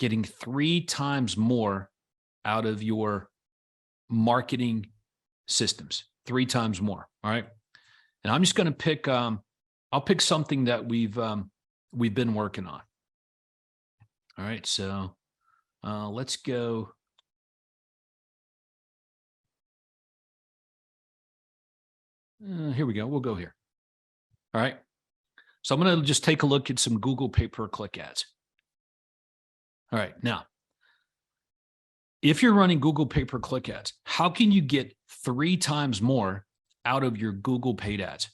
getting 3 times more out of your marketing systems, 3 times more. All right. And I'm just going to pick, I'll pick something that we've been working on. All right. So let's go. Here we go. We'll go here. All right. So I'm going to just take a look at some Google pay-per-click ads. All right. Now, if you're running Google pay-per-click ads, how can you get 3 times more out of your Google paid ads?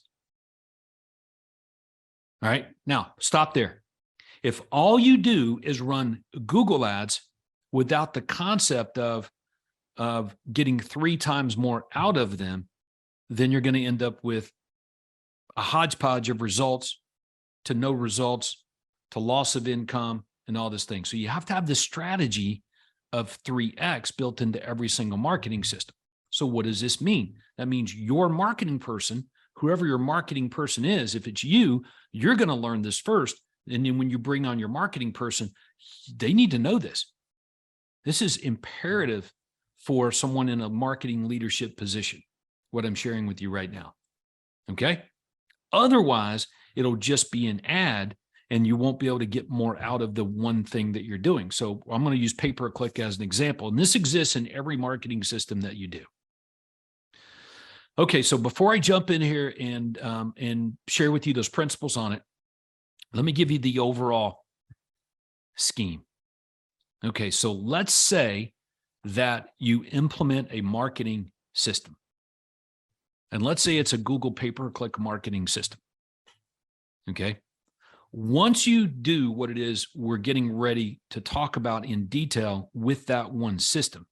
All right. Now, stop there. If all you do is run Google ads without the concept of getting 3 times more out of them, then you're going to end up with a hodgepodge of results to no results to loss of income and all this thing. So you have to have the strategy of 3X built into every single marketing system. So what does this mean? That means your marketing person, whoever your marketing person is, if it's you, you're going to learn this first. And then when you bring on your marketing person, they need to know this. This is imperative for someone in a marketing leadership position, what I'm sharing with you right now. Okay? Otherwise, it'll just be an ad and you won't be able to get more out of the one thing that you're doing. So I'm going to use pay-per-click as an example. And this exists in every marketing system that you do. Okay, so before I jump in here and share with you those principles on it, let me give you the overall scheme. Okay, so let's say that you implement a marketing system. And let's say it's a Google pay-per-click marketing system. Okay. Once you do what it is we're getting ready to talk about in detail with that one system,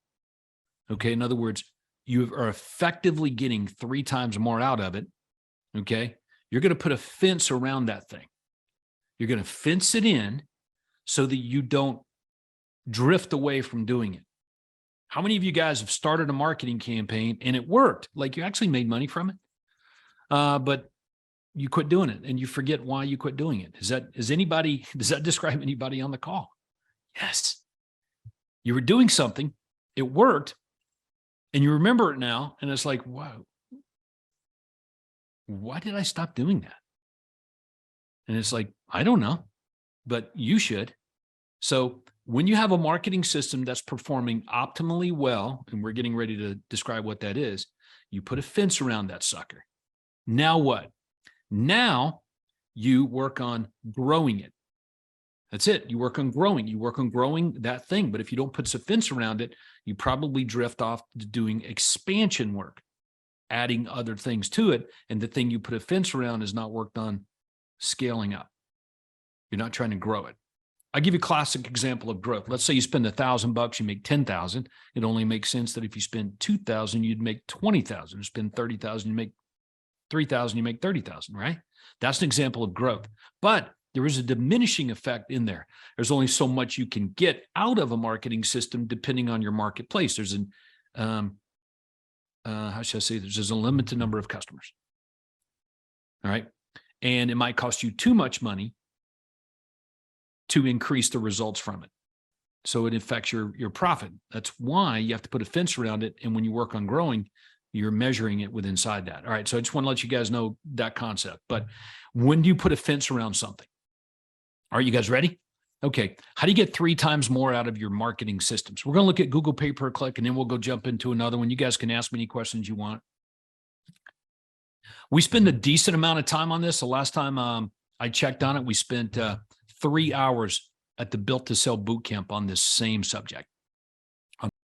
okay, in other words, you are effectively getting 3 times more out of it, okay, you're going to put a fence around that thing. You're going to fence it in so that you don't drift away from doing it. How many of you guys have started a marketing campaign and it worked? Like you actually made money from it, but you quit doing it and you forget why you quit doing it. Does that describe anybody on the call? Yes. You were doing something, it worked, and you remember it now, and it's like, wow, why did I stop doing that? And it's like, I don't know, but you should. So when you have a marketing system that's performing optimally well, and we're getting ready to describe what that is, you put a fence around that sucker. Now what? Now you work on growing it. That's it. You work on growing. You work on growing that thing. But if you don't put a fence around it, you probably drift off to doing expansion work, adding other things to it. And the thing you put a fence around is not worked on scaling up. You're not trying to grow it. I'll give you a classic example of growth. Let's say you spend $1,000, you make 10,000. It only makes sense that if you spend 2,000, you'd make 20,000. You spend 30,000, you make 3,000, you make 30,000, right? That's an example of growth. But there is a diminishing effect in there. There's only so much you can get out of a marketing system depending on your marketplace. There's an, how should I say this? There's a limited number of customers. All right. And it might cost you too much money to increase the results from it. So it affects your profit. That's why you have to put a fence around it. And when you work on growing, you're measuring it with inside that. All right. So I just want to let you guys know that concept. But when do you put a fence around something? Are you guys ready? Okay. How do you get 3 times more out of your marketing systems? We're going to look at Google pay-per-click, and then we'll go jump into another one. You guys can ask me any questions you want. We spend a decent amount of time on this. The last time I checked on it, we spent 3 hours at the Built to Sell bootcamp on this same subject.